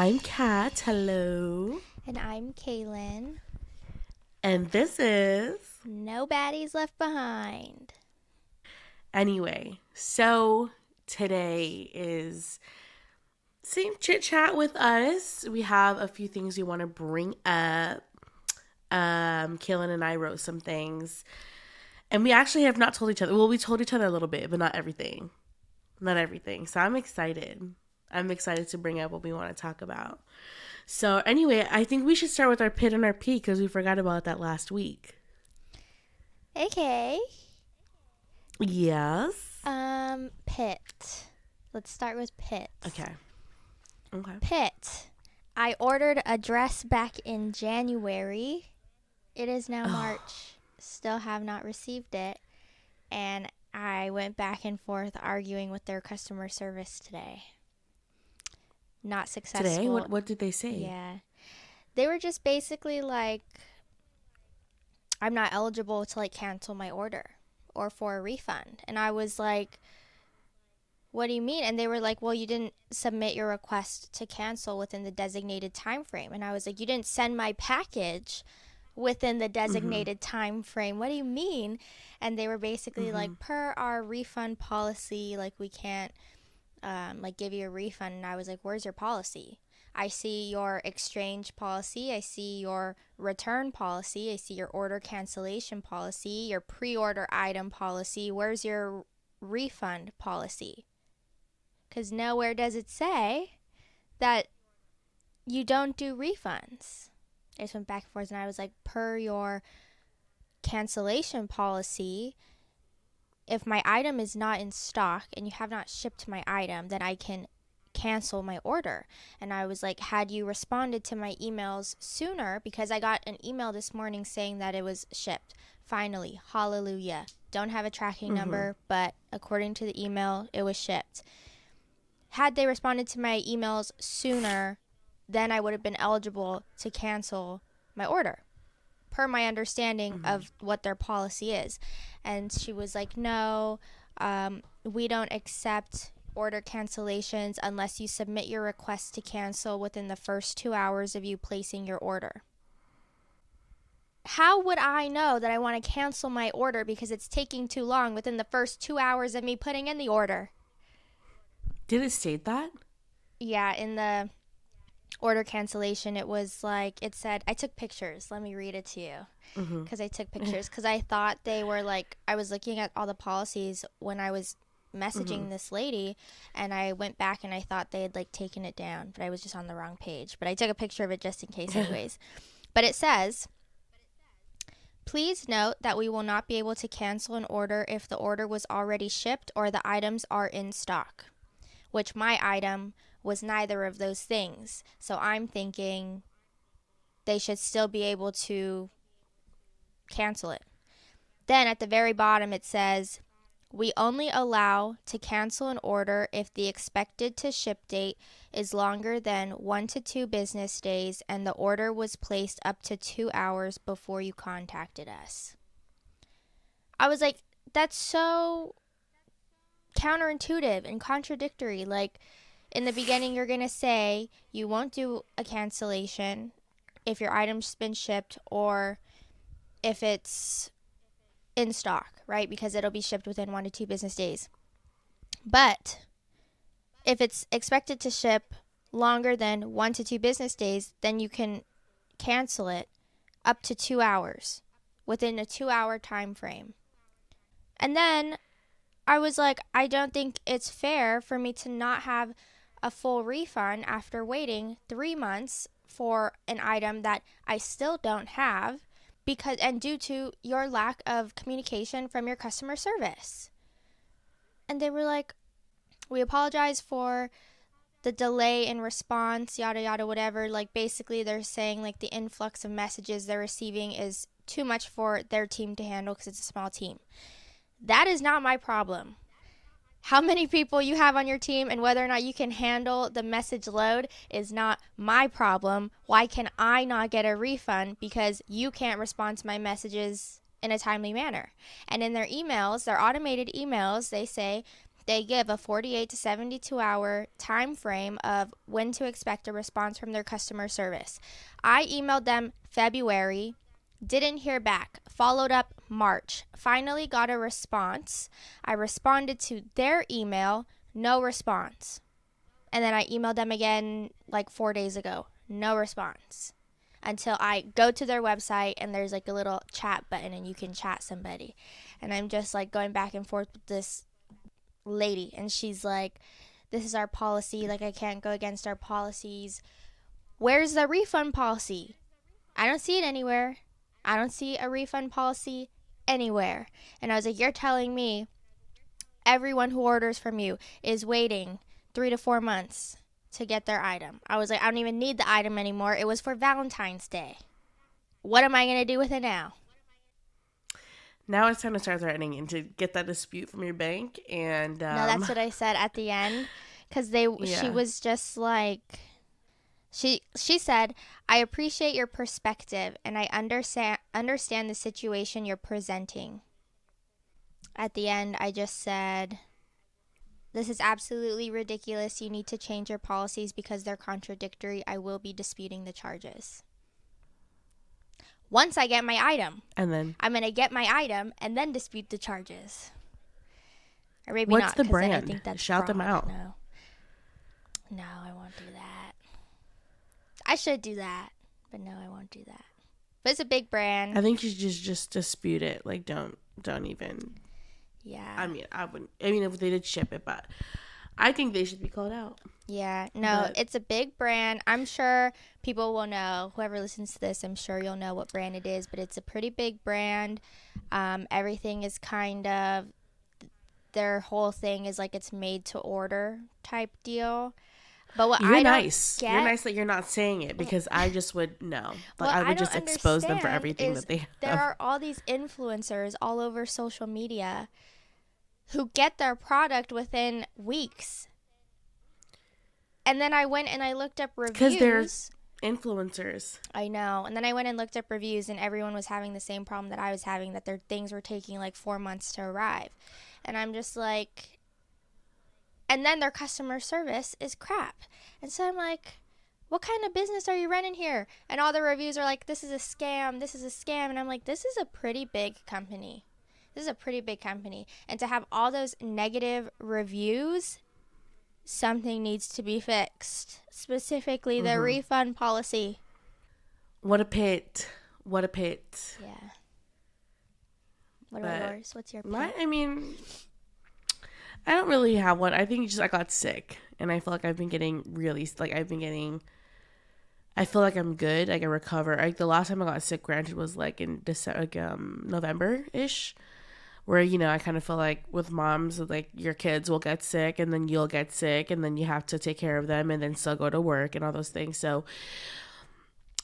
I'm Kat. Hello. And I'm Kaelin. And this is. No baddies left behind. Anyway, so today is same chit chat with us. We have a few things we want to bring up. Kaelin and I wrote some things. And we actually have not told each other. Well, we told each other a little bit, but not everything. Not everything. So I'm excited. I'm excited to bring up what we want to talk about. So anyway, I think we should start with our pit and our pee because we forgot about that last week. Okay. Yes. Pit. Let's start with pit. Okay. Pit. I ordered a dress back in January. It is now March. Still have not received it. And I went back and forth arguing with their customer service today. Not successful. Today? What did they say? Yeah. They were just basically like, I'm not eligible to cancel my order or for a refund. And I was like, what do you mean? And they were like, well, you didn't submit your request to cancel within the designated time frame. And I was like, you didn't send my package within the designated time frame. What do you mean? And they were basically like, per our refund policy, we can't give you a refund. And I was like, where's your policy? I see your exchange policy. I see your return policy. I see your order cancellation policy, your pre-order item policy. Where's your refund policy? Because nowhere does it say that you don't do refunds. I just went back and forth and I was like, per your cancellation policy, if my item is not in stock and you have not shipped my item, then I can cancel my order. And I was like, had you responded to my emails sooner, because I got an email this morning saying that it was shipped. Finally, hallelujah. Don't have a tracking number, but according to the email, it was shipped. Had they responded to my emails sooner, then I would have been eligible to cancel my order, per my understanding of what their policy is. And she was like, no, we don't accept order cancellations unless you submit your request to cancel within the first 2 hours of you placing your order. How would I know that I want to cancel my order because it's taking too long within the first 2 hours of me putting in the order? Did it state that? Yeah, in the order cancellation, it was it said, I took pictures. Let me read it to you. Because I took pictures. Because I thought they were I was looking at all the policies when I was messaging this lady, and I went back and I thought they had taken it down, but I was just on the wrong page. But I took a picture of it just in case anyways. But it says, please note that we will not be able to cancel an order if the order was already shipped or the items are in stock, which my item was neither of those things. So I'm thinking they should still be able to cancel it. Then at the very bottom it says, we only allow to cancel an order if the expected to ship date is longer than 1 to 2 business days and the order was placed up to 2 hours before you contacted us. I was like, that's so counterintuitive and contradictory. In the beginning, you're going to say you won't do a cancellation if your item's been shipped or if it's in stock, right? Because it'll be shipped within 1 to 2 business days. But if it's expected to ship longer than 1 to 2 business days, then you can cancel it up to 2 hours within a 2-hour time frame. And then I was like, I don't think it's fair for me to not have a full refund after waiting 3 months for an item that I still don't have due to your lack of communication from your customer service. And they were like, we apologize for the delay in response, yada yada whatever. Basically they're saying the influx of messages they're receiving is too much for their team to handle because it's a small team. That is not my problem. How many people you have on your team and whether or not you can handle the message load is not my problem. Why can I not get a refund because you can't respond to my messages in a timely manner? And in their emails, their automated emails, they say, they give a 48 to 72 hour time frame of when to expect a response from their customer service. I emailed them February, didn't hear back. Followed up March, finally got a response. I responded to their email, no response. And then I emailed them again like 4 days ago, no response. Until I go to their website and there's like a little chat button and you can chat somebody. And I'm just like going back and forth with this lady, and she's like, this is our policy, like I can't go against our policies. Where's the refund policy? I don't see it anywhere. I don't see a refund policy anywhere. And I was like, you're telling me everyone who orders from you is waiting 3 to 4 months to get their item. I was like, I don't even need the item anymore. It was for Valentine's Day. What am I going to do with it now? Now it's time to start threatening and to get that dispute from your bank. And No, that's what I said at the end, because she was just like, she said, I appreciate your perspective and I understand the situation you're presenting. At the end, I just said, this is absolutely ridiculous. You need to change your policies because they're contradictory. I will be disputing the charges. Once I get my item. And then I'm going to get my item and then dispute the charges. Or maybe what's not. the Brand? I think that's Shout fraud. them out. No, I won't do that. I should do that. But no, I won't do that. But it's a big brand. I think you should just dispute it. Like, don't even. Yeah. I mean, I wouldn't. I mean, if they did ship it, but I think they should be called out. Yeah. No, it's a big brand. I'm sure people will know. Whoever listens to this, I'm sure you'll know what brand it is. But it's a pretty big brand. Everything is kind of, their whole thing is like it's made to order type deal. But what you're I nice. don't get, you're nice that you're not saying it, because I just would know. Like, I would just expose them for everything that they have. There are all these influencers all over social media who get their product within weeks. And then I went and I looked up reviews. Because they're influencers. I know. And then I went and looked up reviews, and everyone was having the same problem that I was having, that their things were taking like 4 months to arrive. And I'm just like, and then their customer service is crap. And so I'm like, what kind of business are you running here? And all the reviews are like, this is a scam, this is a scam. And I'm like, this is a pretty big company. This is a pretty big company. And to have all those negative reviews, something needs to be fixed. Specifically, the refund policy. What a pit. What a pit. Yeah. What about yours? What's your pit? I mean, I don't really have one. I think I got sick. And I feel like I've been getting really, like, I feel like I'm good. I can recover. Like, the last time I got sick, granted, was like in December, like, November-ish. Where, I kind of feel like with moms, like, your kids will get sick and then you'll get sick and then you have to take care of them and then still go to work and all those things. So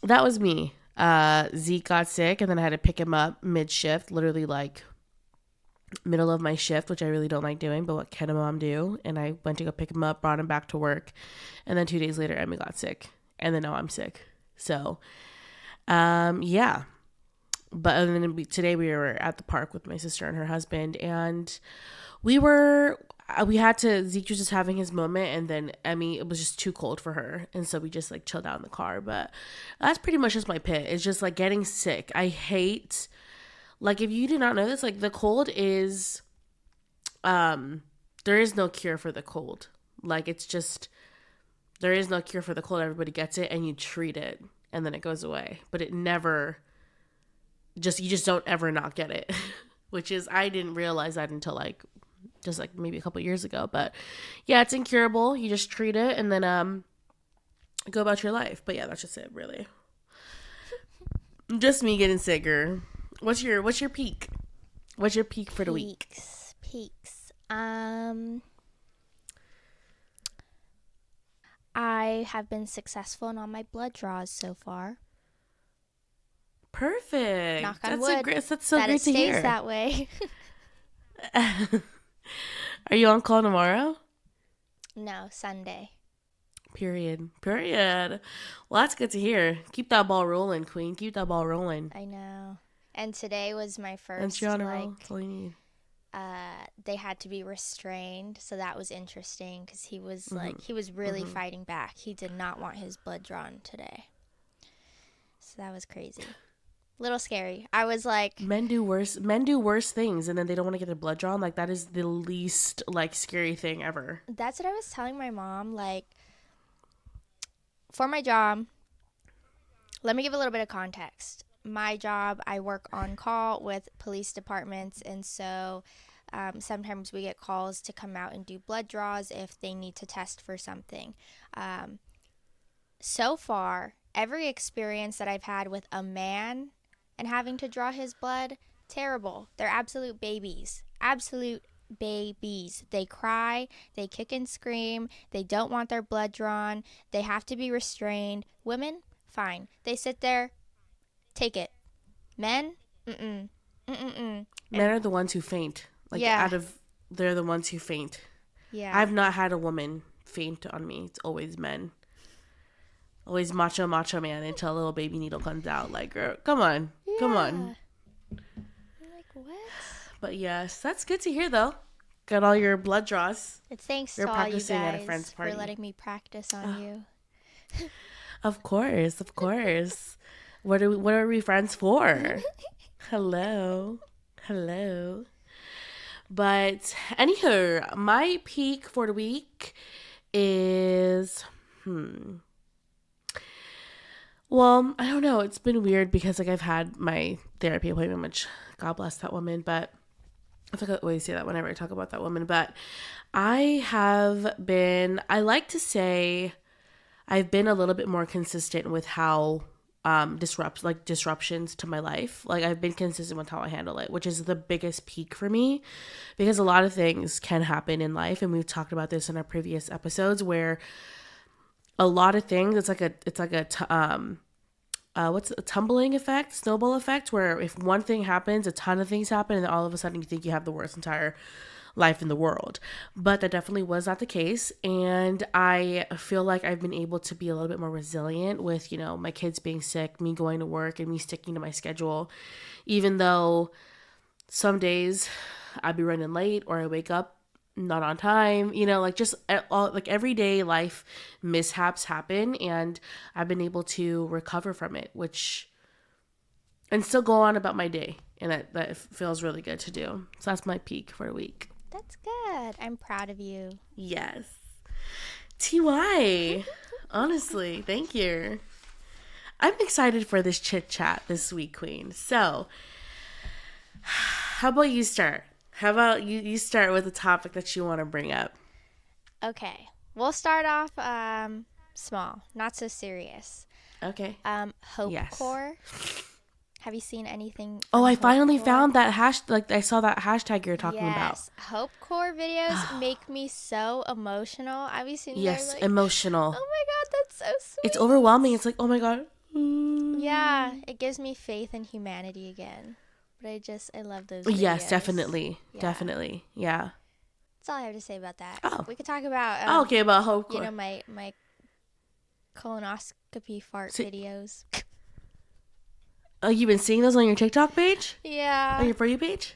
that was me. Zeke got sick and then I had to pick him up mid-shift, literally like middle of my shift, which I really don't like doing, but what can a mom do? And I went to go pick him up, brought him back to work. And then 2 days later, Emmy got sick. And then now I'm sick. So, yeah. But other than today, we were at the park with my sister and her husband, and Zeke was just having his moment, and then Emmy, it was just too cold for her, and so we just like chilled out in the car. But that's pretty much just my pit. It's just like getting sick. I hate, like, if you do not know this, like, the cold is, there is no cure for the cold. Like, it's just, there is no cure for the cold. Everybody gets it, and you treat it, and then it goes away. But it never. You just don't ever not get it, which is, I didn't realize that until like maybe a couple years ago. But yeah, it's incurable. You just treat it and then go about your life. But yeah, that's just it, really. Just me getting sicker. What's your peak? What's your peak for the week? Peaks. I have been successful in all my blood draws so far. Perfect. Knock on wood. That's so great to hear. That it stays that way. Are you on call tomorrow? No, Sunday. Period. Well, that's good to hear. Keep that ball rolling, Queen. Keep that ball rolling. I know. And today was my first. That's your honor roll. That's all you need. they had to be restrained, so that was interesting because he was Mm-hmm. he was really Mm-hmm. fighting back. He did not want his blood drawn today, so that was crazy. Little scary. I was like, Men do worse things, and then they don't want to get their blood drawn. Like, that is the least, like, scary thing ever. that's what I was telling my mom. Like, for my job, let me give a little bit of context. My job, I work on call with police departments, and so sometimes we get calls to come out and do blood draws if they need to test for something. So far, every experience that I've had with a man and having to draw his blood, terrible. They're absolute babies. Absolute babies. They cry, they kick and scream, they don't want their blood drawn, they have to be restrained. Women, fine. They sit there, take it. Men, mm-mm. Mm-mm-mm. Men are the ones who faint. Like, Yeah. they're the ones who faint. Yeah. I've not had a woman faint on me. It's always men. Always macho man until a little baby needle comes out. Like, girl, come on. Come on. I'm like, what? But yes, that's good to hear, though. Got all your blood draws. It's thanks You're to all you practicing at a guys friend's for party. letting me practice on you. Of course, of course. What are we friends for? Hello. Hello. But anywho, my peak for the week is well, I don't know. It's been weird because like I've had my therapy appointment, which God bless that woman, but I feel like I always say that whenever I talk about that woman. But I like to say I've been a little bit more consistent with how disruptions to my life. Like I've been consistent with how I handle it, which is the biggest peak for me because a lot of things can happen in life, and we've talked about this in our previous episodes where a lot of things what's a tumbling effect, snowball effect, where if one thing happens, a ton of things happen, and then all of a sudden you think you have the worst entire life in the world. But that definitely was not the case, and I feel like I've been able to be a little bit more resilient with, you know, my kids being sick, me going to work, and me sticking to my schedule, even though some days I'd be running late or I wake up not on time, you know, like just all like everyday life mishaps happen, and I've been able to recover from it, which and still go on about my day, and that feels really good to do. So that's my peak for a week. That's good. I'm proud of you. Yes. TY. Honestly, thank you. I'm excited for this chit chat this week, Queen. So, how about you start? How about you start with a topic that you want to bring up? Okay. We'll start off small, not so serious. Okay. Hope Yes. Core. Have you seen anything? Oh, I Hope finally Core? found that like I saw that hashtag you're talking about. Yes, Hope Core videos make me so emotional. Have you seen? Yes, like, emotional. oh my god, that's so sweet. It's overwhelming. It's like, oh my god. Yeah, it gives me faith in humanity again. But I love those videos. Yes, definitely. Yeah. Definitely. Yeah. That's all I have to say about that. Oh. We could talk about Okay, about Hope Core. you know, my colonoscopy fart videos. Oh, you've been seeing those on your TikTok page? Yeah. On your For You page?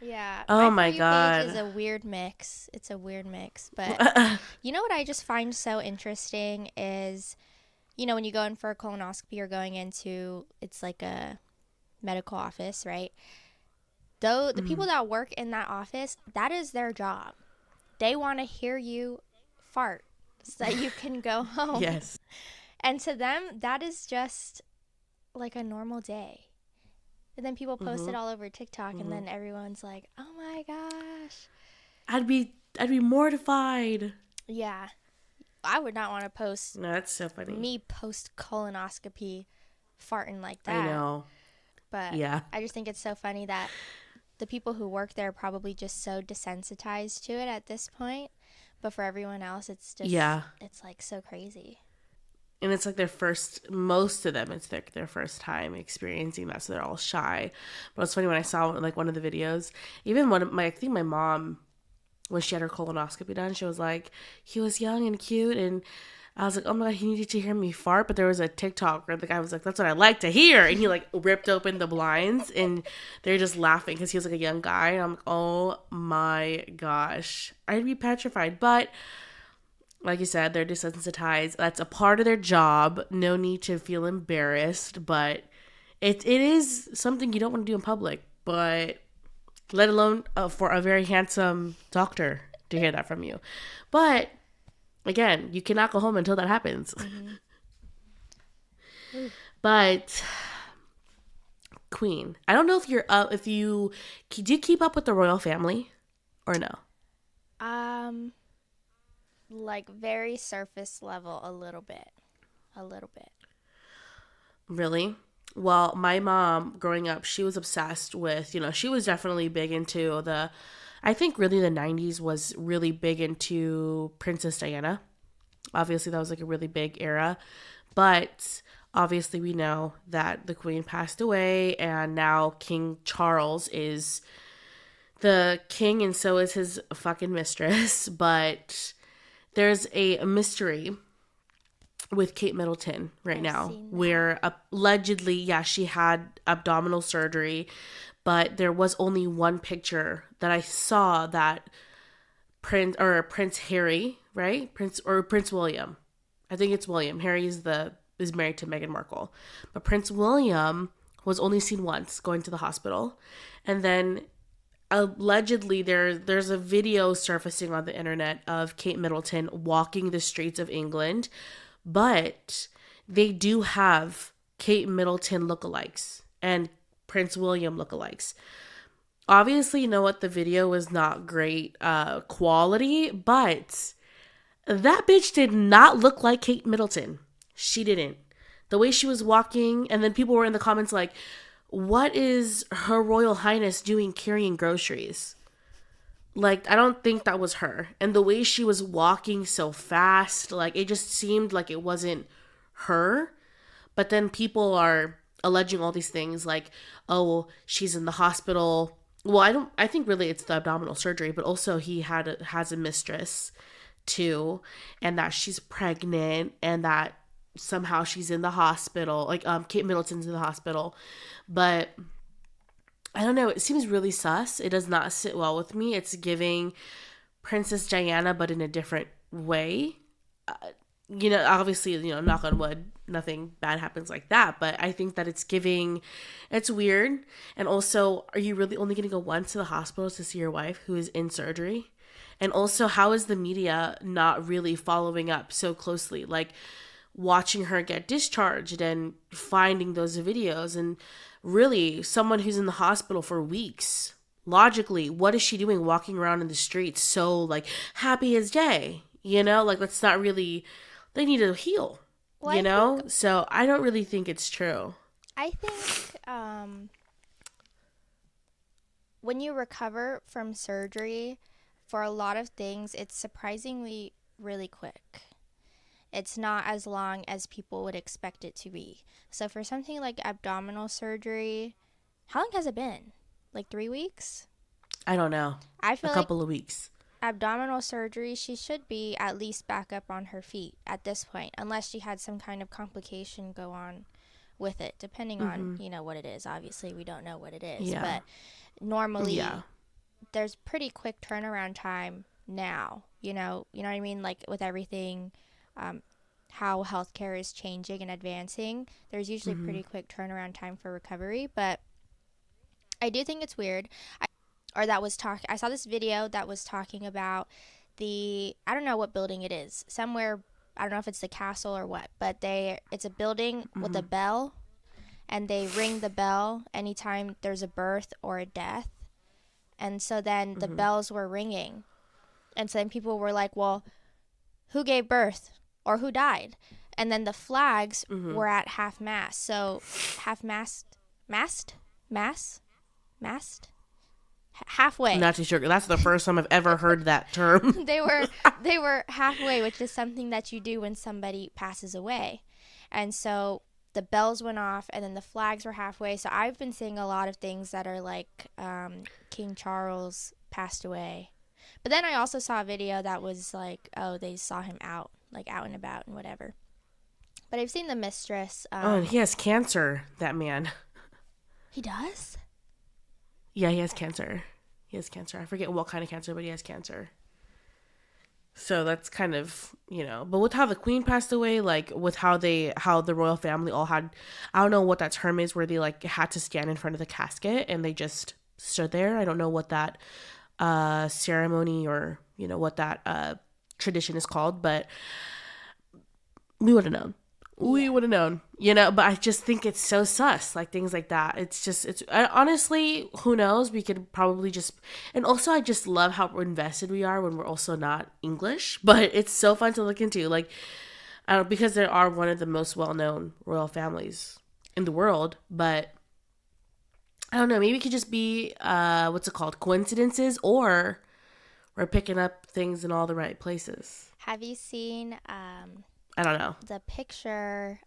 Yeah. Oh my my For You god. page is a weird mix. It's a weird mix. But you know what I just find so interesting is, you know, when you go in for a colonoscopy, you're going into, it's like a medical office, right? Though the people that work in that office, that is their job. They want to hear you fart so that you can go home. Yes. And to them, that is just like a normal day. And then people post it all over TikTok, and then everyone's like, "Oh my gosh." I'd be mortified. Yeah. I would not want to post No, that's so funny. me post colonoscopy farting like that. I know. But Yeah. I just think it's so funny that the people who work there are probably just so desensitized to it at this point. But for everyone else, it's just, it's like so crazy. And it's like most of them, it's their first time experiencing that, so they're all shy. But it's funny when I saw like one of the videos, even I think my mom, when she had her colonoscopy done, she was like, he was young and cute, and I was like, oh my God, he needed to hear me fart. But there was a TikTok where the guy was like, that's what I like to hear. And he like ripped open the blinds and they're just laughing because he was like a young guy. And I'm like, oh my gosh, I'd be petrified. But like you said, they're desensitized. That's a part of their job. No need to feel embarrassed. But it is something you don't want to do in public. But let alone for a very handsome doctor to hear that from you. But again, you cannot go home until that happens. But Queen, I don't know if you're up. If you do, you keep up with the royal family or no? Like very surface level, a little bit. Really? Well, my mom growing up, she was obsessed with, she was definitely big into I think really the 90s was really big into Princess Diana. Obviously, that was like a really big era. But obviously, we know that the Queen passed away and now King Charles is the king and so is his fucking mistress. But there's a mystery with Kate Middleton right now where allegedly, yeah, she had abdominal surgery, but there was only one picture that I saw that Prince Harry, right? Prince William. I think it's William. Harry is married to Meghan Markle. But Prince William was only seen once going to the hospital. And then allegedly there's a video surfacing on the internet of Kate Middleton walking the streets of England, but they do have Kate Middleton lookalikes and Prince William lookalikes. Obviously, you know what, the video was not great quality, but that bitch did not look like Kate Middleton. She didn't. The way she was walking, and then people were in the comments like, what is Her Royal Highness doing carrying groceries? Like, I don't think that was her. And the way she was walking so fast, like, it just seemed like it wasn't her. But then people are alleging all these things like, oh, she's in the hospital. Well, I think really it's the abdominal surgery, but also he has a mistress too, and that she's pregnant and that somehow she's in the hospital. Like, Kate Middleton's in the hospital. But I don't know. It seems really sus. It does not sit well with me. It's giving Princess Diana, but in a different way. Obviously, knock on wood, nothing bad happens like that. But I think that it's weird. And also, are you really only going to go once to the hospital to see your wife who is in surgery? And also, how is the media not really following up so closely? Like, watching her get discharged and finding those videos, and really someone who's in the hospital for weeks, logically, what is she doing walking around in the streets so like happy as day? Like, that's not really, they need to heal. Well, so I don't really think it's true. I think when you recover from surgery, for a lot of things, it's surprisingly really quick. It's not as long as people would expect it to be. So for something like abdominal surgery, how long has it been? Like 3 weeks? I don't know. I feel a couple of weeks. Abdominal surgery, she should be at least back up on her feet at this point, unless she had some kind of complication go on with it, depending on, what it is. Obviously, we don't know what it is. Yeah. But normally, there's pretty quick turnaround time now. You know what I mean? Like with everything, how healthcare is changing and advancing, there's usually pretty quick turnaround time for recovery. But I do think it's weird. I saw this video that was talking about I don't know what building it is, somewhere, I don't know if it's the castle or what, but it's a building with a bell, and they ring the bell anytime there's a birth or a death. And so then the bells were ringing, and so then people were like, well, who gave birth or who died? And then the flags were at half mast. So halfway. I'm not too sure. That's the first time I've ever heard that term. They were halfway, which is something that you do when somebody passes away. And so the bells went off, and then the flags were halfway. So I've been seeing a lot of things that are like King Charles passed away. But then I also saw a video that was like, oh, they saw him out. like out and about and whatever. But I've seen the mistress. Oh, and he has cancer, that man. He does? Yeah, he has cancer. He has cancer. I forget what kind of cancer, but he has cancer. So that's kind of, but with how the queen passed away, like with how the royal family all had, I don't know what that term is, where they like had to stand in front of the casket and they just stood there. I don't know what that ceremony or, what that tradition is called, but we would have known. We would have known, but I just think it's so sus, like things like that. Honestly, who knows? We could probably and also I just love how invested we are when we're also not English, but it's so fun to look into. Like, I don't, because they are one of the most well-known royal families in the world, but I don't know, maybe it could just be, what's it called? Coincidences, or we're picking up things in all the right places. Have you seen, I don't know. the picture?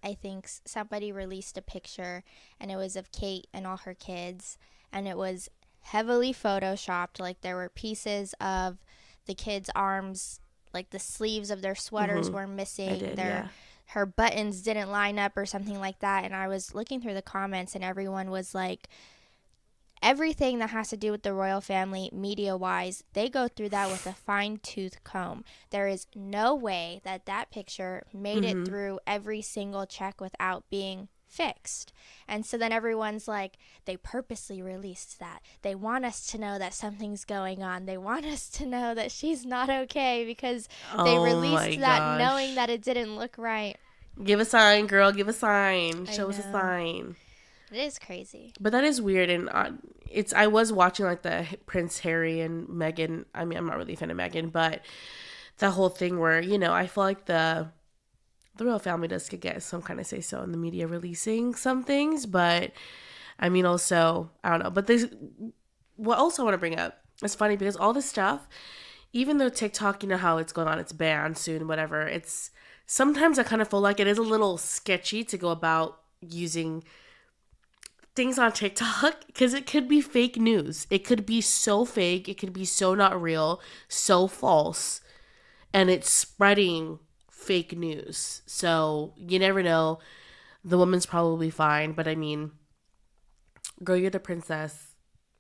I think somebody released a picture and it was of Kate and all her kids, and it was heavily photoshopped. Like there were pieces of the kids' arms, like the sleeves of their sweaters were missing. Her buttons didn't line up or something like that. And I was looking through the comments and everyone was like, everything that has to do with the royal family, media-wise, they go through that with a fine-tooth comb. There is no way that picture made it through every single check without being fixed. And so then everyone's like, they purposely released that. They want us to know that something's going on. They want us to know that she's not okay because they released that knowing that it didn't look right. Give a sign, girl. Give a sign. Show us a sign. It is crazy. But that is weird. And I was watching like the Prince Harry and Meghan. I mean, I'm not really a fan of Meghan, but the whole thing where, I feel like the royal family does get some kind of say so in the media releasing some things. But I mean, also, I don't know. But what also I want to bring up, it's funny because all this stuff, even though TikTok, how it's going on, it's banned soon, whatever. Sometimes I kind of feel like it is a little sketchy to go about using things on TikTok because it could be fake news. It could be so fake. It could be so not real, so false, and it's spreading fake news. So you never know. The woman's probably fine, but I mean, girl, you're the princess.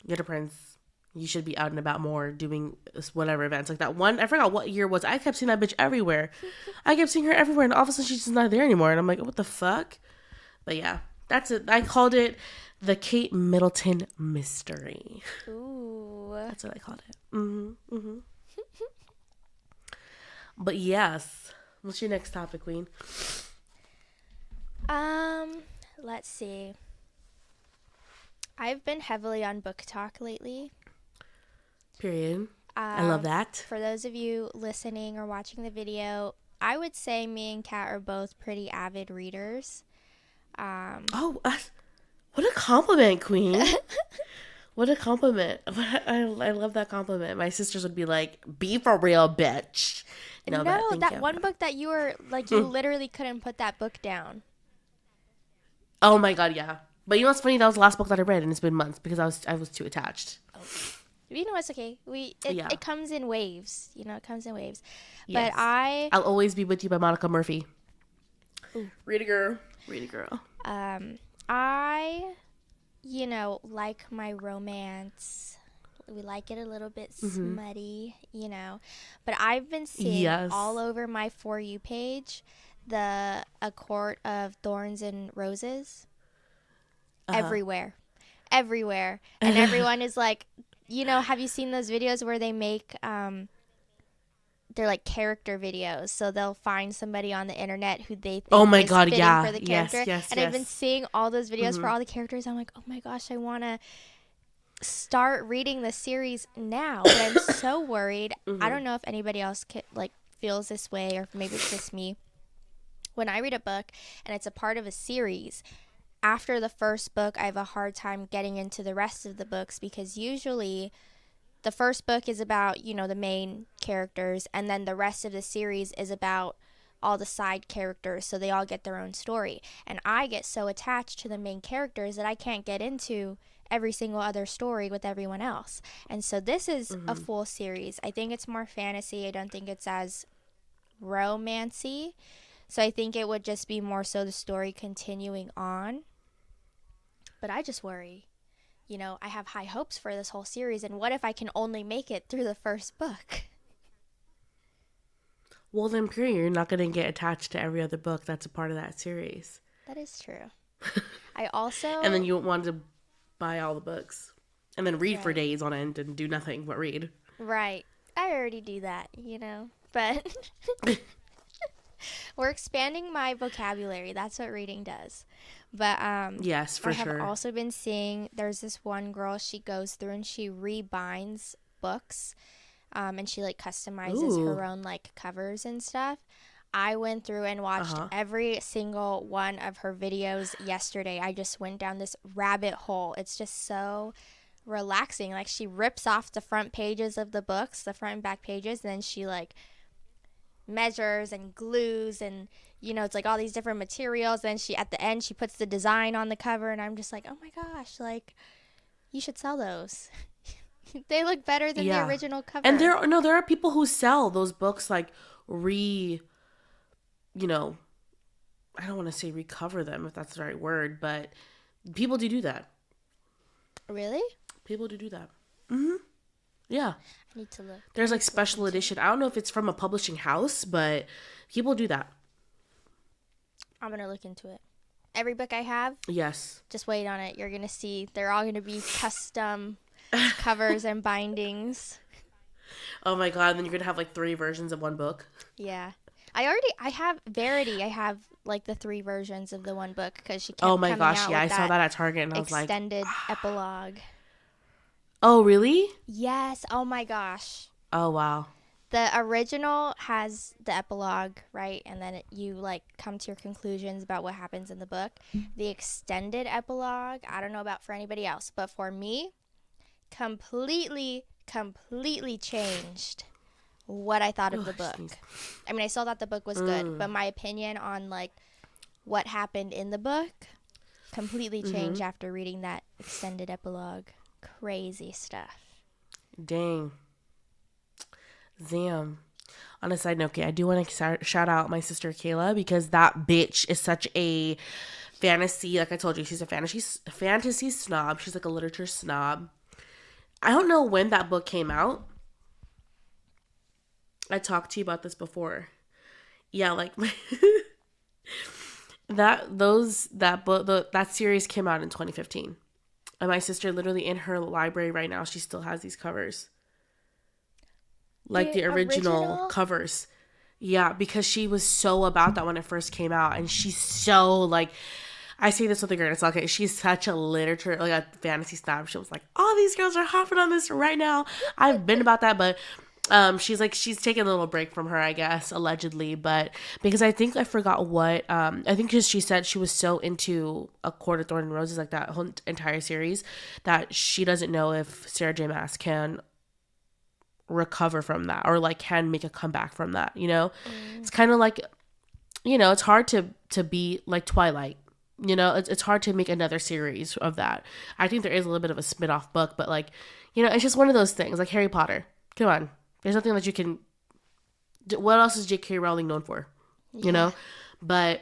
You're the prince. You should be out and about more doing whatever events like that. One, I forgot what year it was. I kept seeing that bitch everywhere. I kept seeing her everywhere, and all of a sudden she's just not there anymore. And I'm like, what the fuck? But yeah. That's it. I called it the Kate Middleton mystery. Ooh. That's what I called it. But yes. What's your next topic, Queen? Let's see. I've been heavily on book talk lately. Period. I love that. For those of you listening or watching the video, I would say me and Kat are both pretty avid readers. What a compliment, Queen. What a compliment. I love that compliment. My sisters would be like, be for real, bitch. No, that one book that you were like, you literally couldn't put that book down. Oh my God, yeah. But you know what's funny? That was the last book that I read, and it's been months because I was too attached. Oh. You know, it's okay. It comes in waves. It comes in waves. Yes. But I'll Always Be With You by Monica Murphy. Ooh. Read a girl. I, like my romance. We like it a little bit smutty, But I've been seeing all over my For You page A Court of Thorns and Roses. Everywhere. And everyone is like, have you seen those videos where they make they're like character videos, so they'll find somebody on the internet who they think is fitting for the character. Yes. I've been seeing all those videos for all the characters. I'm like, oh my gosh, I want to start reading the series now, but I'm so worried. I don't know if anybody else feels this way, or maybe it's just me. When I read a book and it's a part of a series, after the first book, I have a hard time getting into the rest of the books, because usually the first book is about, the main characters, and then the rest of the series is about all the side characters, so they all get their own story. And I get so attached to the main characters that I can't get into every single other story with everyone else. And so this is a full series. I think it's more fantasy. I don't think it's as romancy. So I think it would just be more so the story continuing on. But I just worry. I have high hopes for this whole series, and what if I can only make it through the first book? Well, then, period. You're not going to get attached to every other book that's a part of that series. That is true. I also... And then you won't want to buy all the books. And then read Right. for days on end and do nothing but read. Right. I already do that, But we're expanding my vocabulary. That's what reading does. But Yes, for I sure. have also been seeing, there's this one girl, she goes through and she rebinds books. And she customizes Ooh. her own covers and stuff. I went through and watched every single one of her videos yesterday. I just went down this rabbit hole. It's just so relaxing. She rips off the front pages of the books, the front and back pages, and then she measures and glues, and it's all these different materials. Then she, at the end, she puts the design on the cover, and I'm just like, oh my gosh, you should sell those. They look better than the original cover. And there are people who sell those books I don't want to say recover them if that's the right word, but people do that. Really? People do that. Mm-hmm. Yeah. I need to look. There's special edition. I don't know if it's from a publishing house, but people do that. I'm going to look into it. Every book I have? Yes. Just wait on it. You're going to see. They're all going to be custom covers and bindings. Oh my God. And then you're going to have 3 versions of one book. Yeah. I have Verity. I have the 3 versions of the one book because she kept oh my coming gosh. out Yeah. I with saw that at Target and I was extended epilogue. Oh, really? Yes. Oh my gosh. Oh, wow. The original has the epilogue, right? And then you come to your conclusions about what happens in the book. The extended epilogue, I don't know about for anybody else, but for me, completely changed what I thought of the book. Geez. I mean, I still thought the book was good, but my opinion on what happened in the book completely changed after reading that extended epilogue. Crazy stuff. Dang. Damn. On a side note, okay, I do want to shout out my sister Kayla because that bitch is such a fantasy. Like I told you, she's a fantasy snob. She's a literature snob. I don't know when that book came out. I talked to you about this before. Yeah, that series came out in 2015. And my sister, literally in her library right now, she still has these covers. The original covers. Yeah, because she was so about that when it first came out. And she's so, I say this with a grain of salt. Okay, she's such a literature, a fantasy snob. She was all these girls are hopping on this right now. I've been about that, but she's taking a little break from her, I guess, allegedly, but because I think I forgot what, I think because she said she was so into A Court of Thorns and Roses, that whole entire series, that she doesn't know if Sarah J. Maas can recover from that or can make a comeback from that, It's kind of it's hard to be like Twilight, it's hard to make another series of that. I think there is a little bit of a spin-off book, but it's just one of those things, Harry Potter. Come on. There's nothing that you can... What else is J.K. Rowling known for? But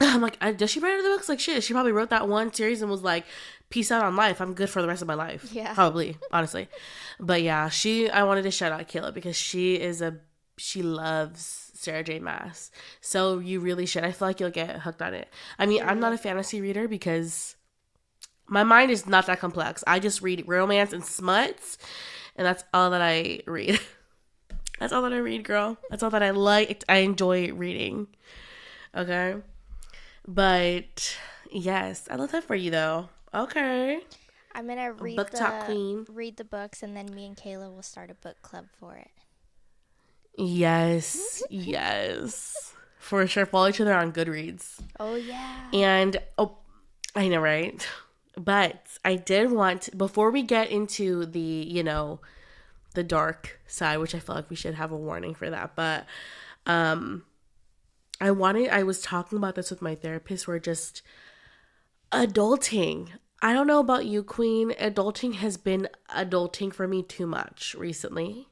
I'm does she write other books? Shit, she probably wrote that one series and was peace out on life. I'm good for the rest of my life. Yeah. Probably, honestly. But yeah, I wanted to shout out Kayla because she loves Sarah J. Maas. So you really should. I feel like you'll get hooked on it. I mean, I'm not a fantasy reader because my mind is not that complex. I just read romance and smuts. And that's all that I read. That's all that I read, girl. That's all that I like. I enjoy reading. Okay? But, yes. I love that for you, though. Okay. I'm going to read book talk queen. Read the books, and then me and Kayla will start a book club for it. Yes. Yes. For sure. Follow each other on Goodreads. Oh, yeah. And, I know, right? But I did want, before we get into the, the dark side, which I feel like we should have a warning for that. But I was talking about this with my therapist. We're just adulting. I don't know about you, Queen. Adulting has been adulting for me too much recently.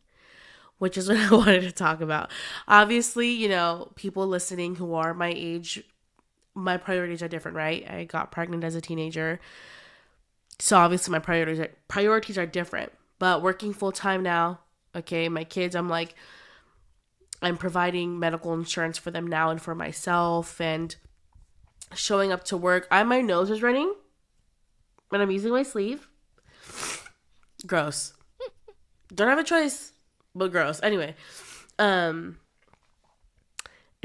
which is what I wanted to talk about. Obviously, people listening who are my age, my priorities are different, right? I got pregnant as a teenager. So obviously my priorities are different. But working full time now, okay, my kids, I'm providing medical insurance for them now and for myself, and showing up to work. My nose is running when I'm using my sleeve. Gross. Don't have a choice, but gross. Anyway,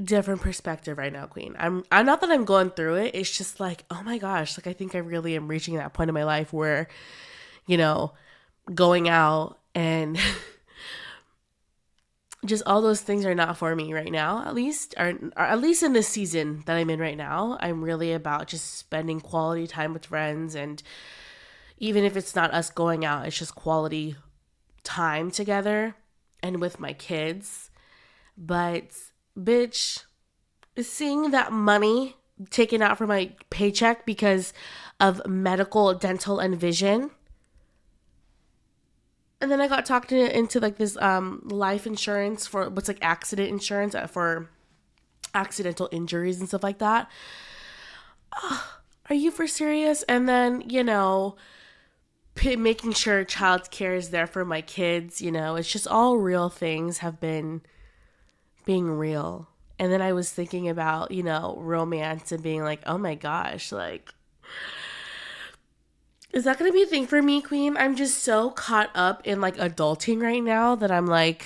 different perspective right now, Queen. I'm not that I'm going through it. It's just like, oh my gosh, like I think I really am reaching that point in my life where, going out and just all those things are not for me right now, at least, or at least in this season that I'm in right now. I'm really about just spending quality time with friends, and even if it's not us going out, it's just quality time together and with my kids. But bitch, seeing that money taken out from my paycheck because of medical, dental, and vision. And then I got talked into like this life insurance for what's like accident insurance for accidental injuries and stuff like that. Are you for serious? And then, making sure child care is there for my kids, it's just all real things have been being real. And then I was thinking about, romance and being like, oh my gosh, like, is that going to be a thing for me, Queen? I'm just so caught up in like adulting right now that I'm like,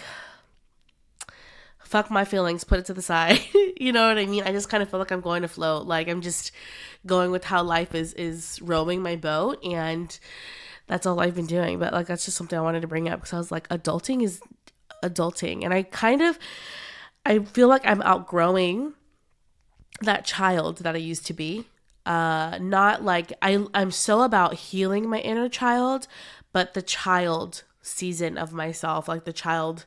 fuck my feelings, put it to the side. You know what I mean? I just kind of feel like I'm going to float. Like I'm just going with how life is rowing my boat, and that's all I've been doing. But like, that's just something I wanted to bring up because I was like, adulting is adulting. And I feel like I'm outgrowing that child that I used to be. Not like I'm so about healing my inner child, but the child season of myself, like the child,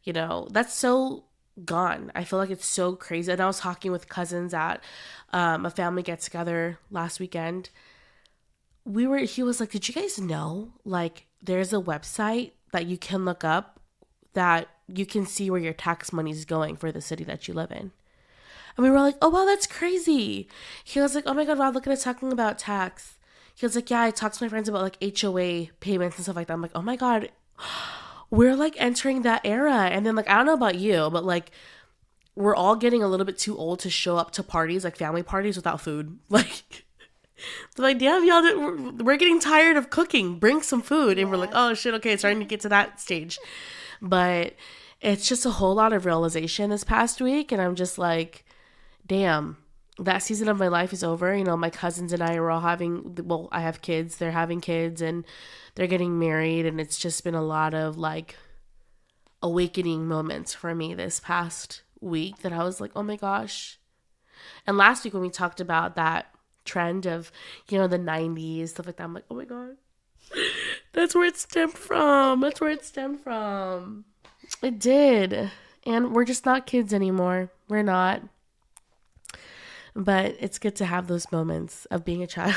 that's so gone. I feel like it's so crazy. And I was talking with cousins at a family get together last weekend. He was like, did you guys know, like, there's a website that you can look up that you can see where your tax money is going for the city that you live in. And we were like, oh, wow, that's crazy. He was like, oh my God, wow, look at us talking about tax. He was like, yeah, I talked to my friends about like HOA payments and stuff like that. I'm like, oh my God, we're like entering that era. And then like, I don't know about you, but like, we're all getting a little bit too old to show up to parties, like family parties without food. Like, they're like, damn, y'all, we're getting tired of cooking. Bring some food. And we're like, oh shit, okay, it's starting to get to that stage. But it's just a whole lot of realization this past week. And I'm just like, damn, that season of my life is over. My cousins and I are all I have kids. They're having kids and they're getting married. And it's just been a lot of like awakening moments for me this past week that I was like, oh my gosh. And last week when we talked about that trend of, the 90s, stuff like that, I'm like, oh my God, that's where it stemmed from. It did. And we're just not kids anymore. We're not. But it's good to have those moments of being a child,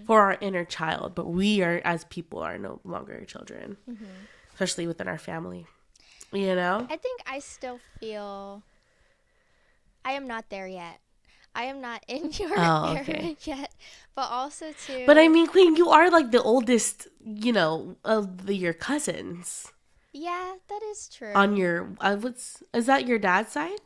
for our inner child. But we as people are no longer children, especially within our family, I think I still feel I am not there yet. I am not in your area yet. But also, too. But I mean, Queen, you are like the oldest, of your cousins. Yeah, that is true. On your, is that your dad's side?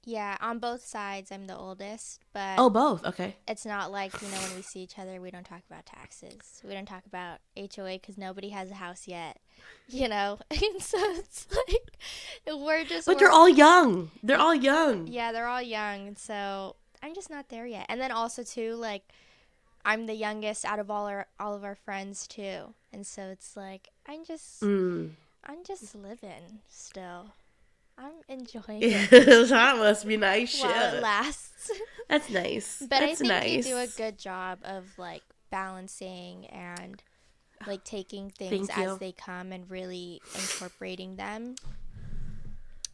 Yeah, on both sides, I'm the oldest, but... Oh, both, okay. It's not like, when we see each other, we don't talk about taxes. We don't talk about HOA because nobody has a house yet, And so it's like, But they're all young. They're all young. Yeah, they're all young, so I'm just not there yet. And then also, too, like, I'm the youngest out of all of our friends, too. And so it's like, I'm just living still. I'm enjoying it. That must be nice. While it lasts. That's nice. But I think you do a good job of like balancing and like taking things as they come and really incorporating them.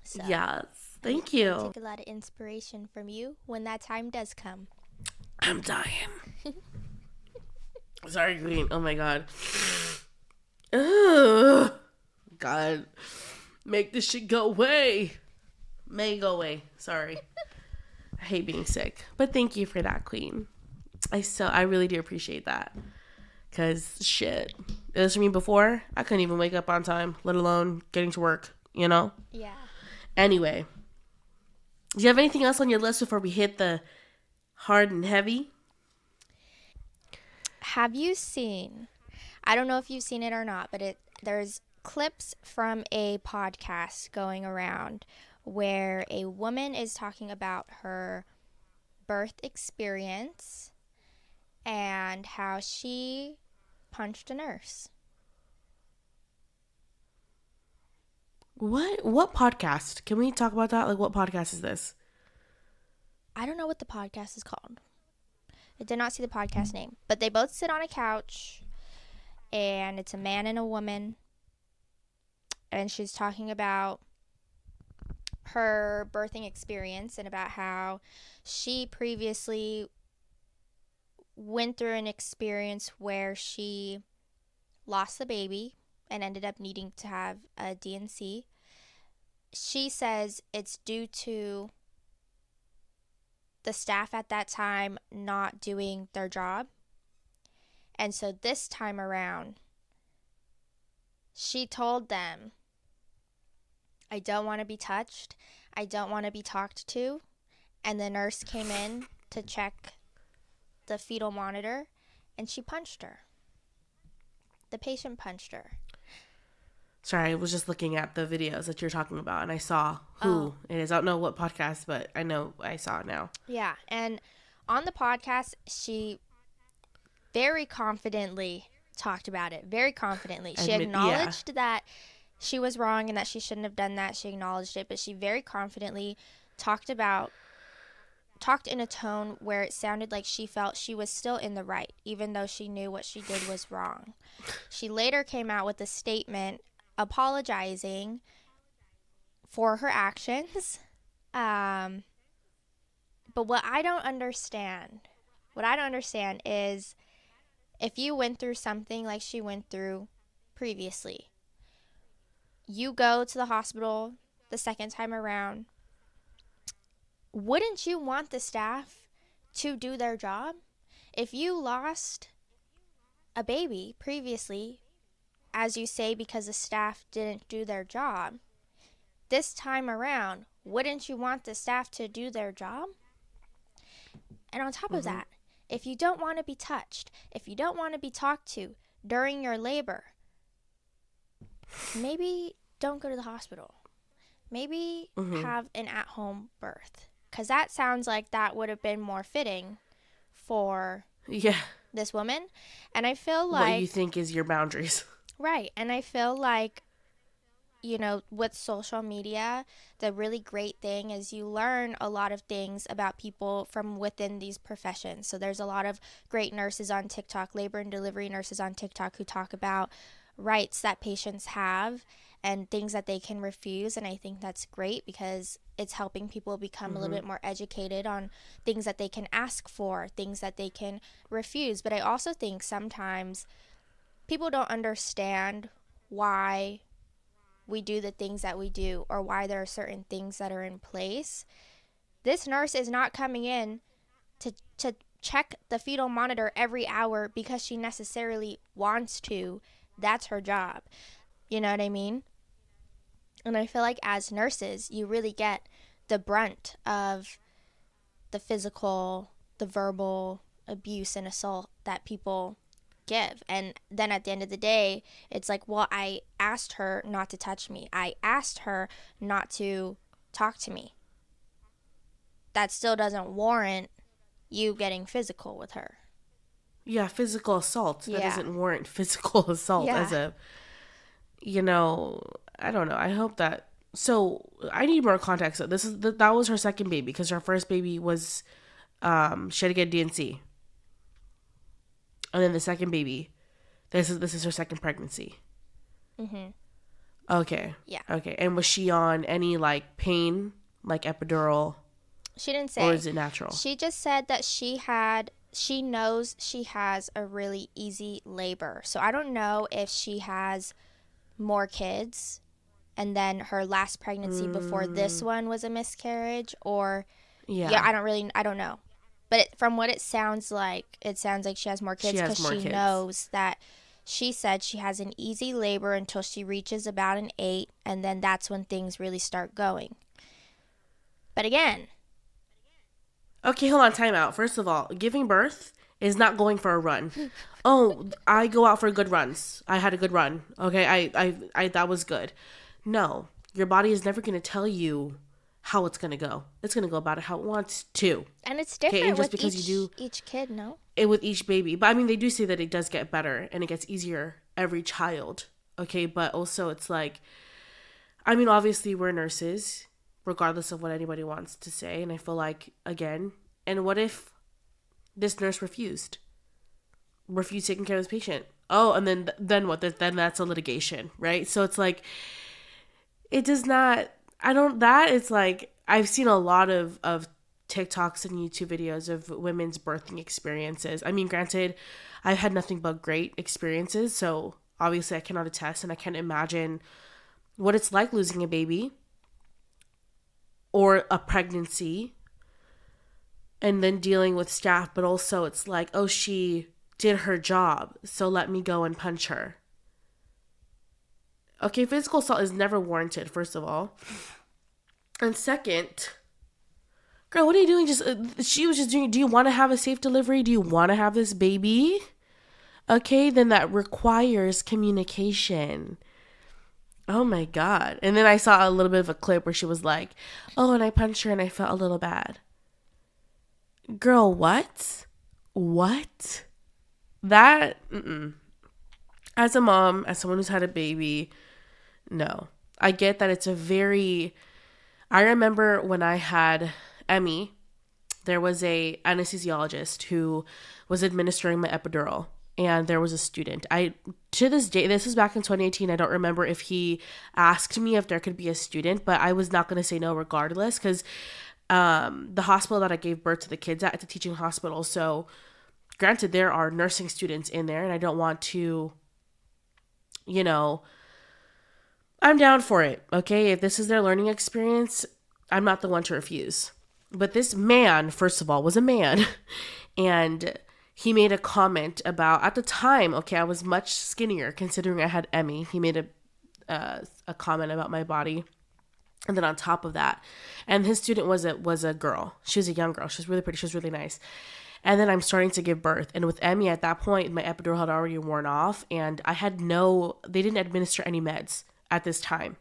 So, yes. Thank you. I take a lot of inspiration from you when that time does come. I'm dying. Sorry, Queen. Oh my God. Oh God. Make this shit go away. May go away. Sorry. I hate being sick. But thank you for that, Queen. I really do appreciate that. Because shit. It was for me before. I couldn't even wake up on time, let alone getting to work, you know? Yeah. Anyway. Do you have anything else on your list before we hit the hard and heavy? Have you seen, I don't know if you've seen it or not, but there's clips from a podcast going around where a woman is talking about her birth experience and how she punched a nurse. What podcast? Can we talk about that? Like, what podcast is this? I don't know what the podcast is called. I did not see the podcast name, but they both sit on a couch, and it's a man and a woman, and she's talking about her birthing experience and about how she previously went through an experience where she lost the baby and ended up needing to have a D&C. She says it's due to the staff at that time not doing their job. And so this time around, she told them, I don't want to be touched. I don't want to be talked to. And the nurse came in to check the fetal monitor, and she punched her. The patient punched her. Sorry, I was just looking at the videos that you're talking about, and I saw who it is. I don't know what podcast, but I know I saw it now. Yeah, and on the podcast, she very confidently talked about it. Very confidently. She acknowledged that she was wrong and that she shouldn't have done that. She acknowledged it, but she very confidently talked in a tone where it sounded like she felt she was still in the right, even though she knew what she did was wrong. She later came out with a statement apologizing for her actions. But what I don't understand is if you went through something like she went through previously, you go to the hospital the second time around, wouldn't you want the staff to do their job? If you lost a baby previously, as you say, because the staff didn't do their job, this time around, wouldn't you want the staff to do their job? And on top of that, if you don't want to be touched, if you don't want to be talked to during your labor, maybe don't go to the hospital. Maybe have an at-home birth. Because that sounds like that would have been more fitting for this woman. And I feel like... what you think is your boundaries. Right. And I feel like, you know, with social media, the really great thing is you learn a lot of things about people from within these professions. So there's a lot of great nurses on TikTok, labor and delivery nurses on TikTok who talk about rights that patients have and things that they can refuse. And I think that's great because it's helping people become a little bit more educated on things that they can ask for, things that they can refuse. But I also think sometimes people don't understand why we do the things that we do or why there are certain things that are in place. This nurse is not coming in to check the fetal monitor every hour because she necessarily wants to. That's her job. You know what I mean? And I feel like as nurses, you really get the brunt of the physical, the verbal abuse and assault that people give. And then at the end of the day, it's like, well, I asked her not to touch me. I asked her not to talk to me. That still doesn't warrant you getting physical with her. Yeah, physical assault. That doesn't warrant physical assault as a, you know, I don't know. I hope that. So I need more context. So that was her second baby because her first baby was, she had to get DNC. And then the second baby, this is her second pregnancy. Okay. Yeah. Okay. And was she on any like pain, like epidural? She didn't say. Or is it natural? She just said that she knows she has a really easy labor. So I don't know if she has more kids and then her last pregnancy before this one was a miscarriage, or Yeah. I don't know. But from what it sounds like she has more kids because she knows that she said she has an easy labor until she reaches about an 8, and then that's when things really start going. But again. Okay, hold on, time out. First of all, giving birth is not going for a run. Oh, I go out for good runs. I had a good run. Okay, I that was good. No, your body is never going to tell you how it's going to go. It's going to go about it how it wants to. And it's different and just with because each kid, no? With each baby. But I mean, they do say that it does get better and it gets easier every child. Okay, but also it's like, I mean, obviously we're nurses, regardless of what anybody wants to say. And I feel like, again, and what if this nurse refused taking care of this patient? Oh, and then what? Then that's a litigation, right? So it's like, it does not, it's like, I've seen a lot of TikToks and YouTube videos of women's birthing experiences. I mean, granted, I've had nothing but great experiences, so obviously I cannot attest, and I can't imagine what it's like losing a baby or a pregnancy and then dealing with staff, but also it's like, oh, she did her job, so let me go and punch her. Okay, physical assault is never warranted, first of all. And second, girl, what are you doing? She was just doing, do you want to have a safe delivery? Do you want to have this baby? Okay, then that requires communication. Oh my God. And then I saw a little bit of a clip where she was like, oh, and I punched her and I felt a little bad. Girl, what? What? That, as a mom, as someone who's had a baby, no. I get that it's I remember when I had Emmy, there was a anesthesiologist who was administering my epidural, and there was a student. To this day, this was back in 2018, I don't remember if he asked me if there could be a student, but I was not going to say no regardless, because the hospital that I gave birth to the kids at, it's a teaching hospital, so granted, there are nursing students in there, and I don't want to, I'm down for it, okay? If this is their learning experience, I'm not the one to refuse. But this man, first of all, was a man, and he made a comment about, at the time, okay, I was much skinnier considering I had Emmy. He made a comment about my body. And then on top of that, and his student was a girl. She was a young girl. She was really pretty. She was really nice. And then I'm starting to give birth. And with Emmy at that point, my epidural had already worn off, and they didn't administer any meds at this time.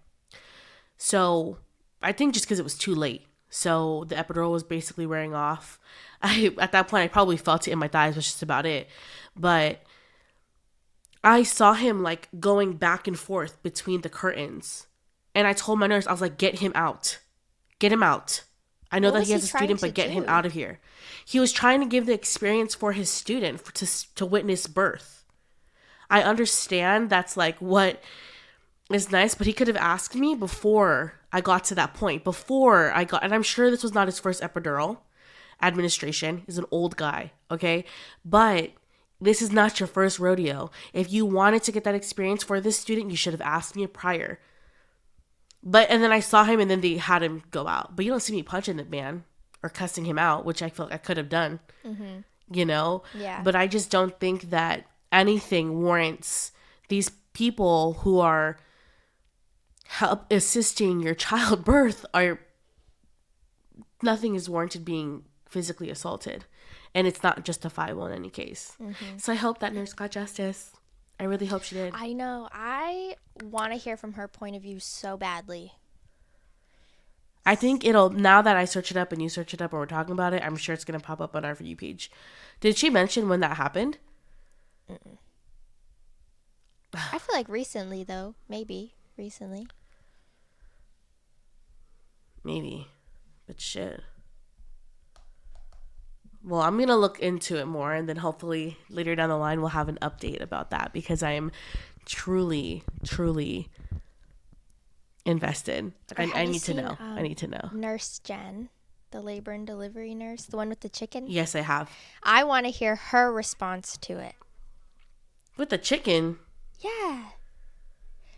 So I think just because it was too late. So the epidural was basically wearing off. At that point, I probably felt it in my thighs, was just about it. But I saw him like going back and forth between the curtains. And I told my nurse, I was like, get him out. Get him out. I know that he has a student, but get him out of here. He was trying to give the experience for his student to witness birth. I understand that's like what is nice, but he could have asked me before I got to that point. And I'm sure this was not his first epidural administration. He's an old guy, okay? But this is not your first rodeo. If you wanted to get that experience for this student, you should have asked me prior. And then I saw him, and then they had him go out. But you don't see me punching the man or cussing him out, which I feel like I could have done, Yeah. But I just don't think that anything warrants these people who are assisting your childbirth nothing is warranted being physically assaulted. And it's not justifiable in any case. Mm-hmm. So I hope that nurse got justice. I really hope she did. I know. I want to hear from her point of view so badly. I think now that I search it up and you search it up or we're talking about it, I'm sure it's going to pop up on our For You page. Did she mention when that happened? Mm-mm. I feel like recently, though. Maybe. Recently. Maybe. But shit. Well, I'm going to look into it more, and then hopefully later down the line we'll have an update about that, because I am truly, truly invested. I need to know. I need to know. Nurse Jen, the labor and delivery nurse, the one with the chicken? Yes, I have. I want to hear her response to it. With the chicken? Yeah.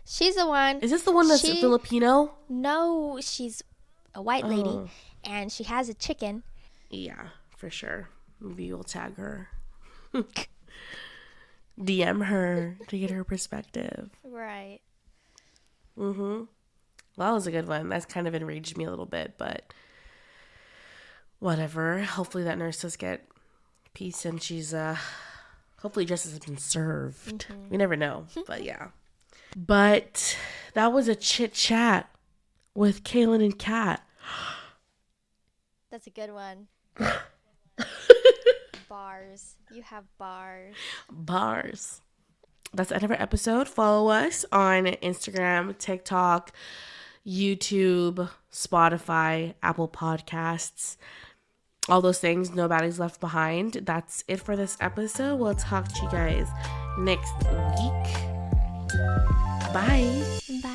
She's the one. Is this the one that's Filipino? No, she's a white lady, Oh. and she has a chicken. Yeah, for sure. Maybe you'll tag her. DM her to get her perspective. Right. Well, that was a good one. That's kind of enraged me a little bit, but whatever. Hopefully that nurse does get peace and she's hopefully justice has been served. We never know, but yeah. But that was a chit chat with Kaelin and Kat. That's a good one. Bars. You have bars. Bars. That's the end of our episode. Follow us on Instagram, TikTok, YouTube, Spotify, Apple Podcasts, all those things. Nobody's left behind. That's it for this episode. We'll talk to you guys next week. Bye. Bye.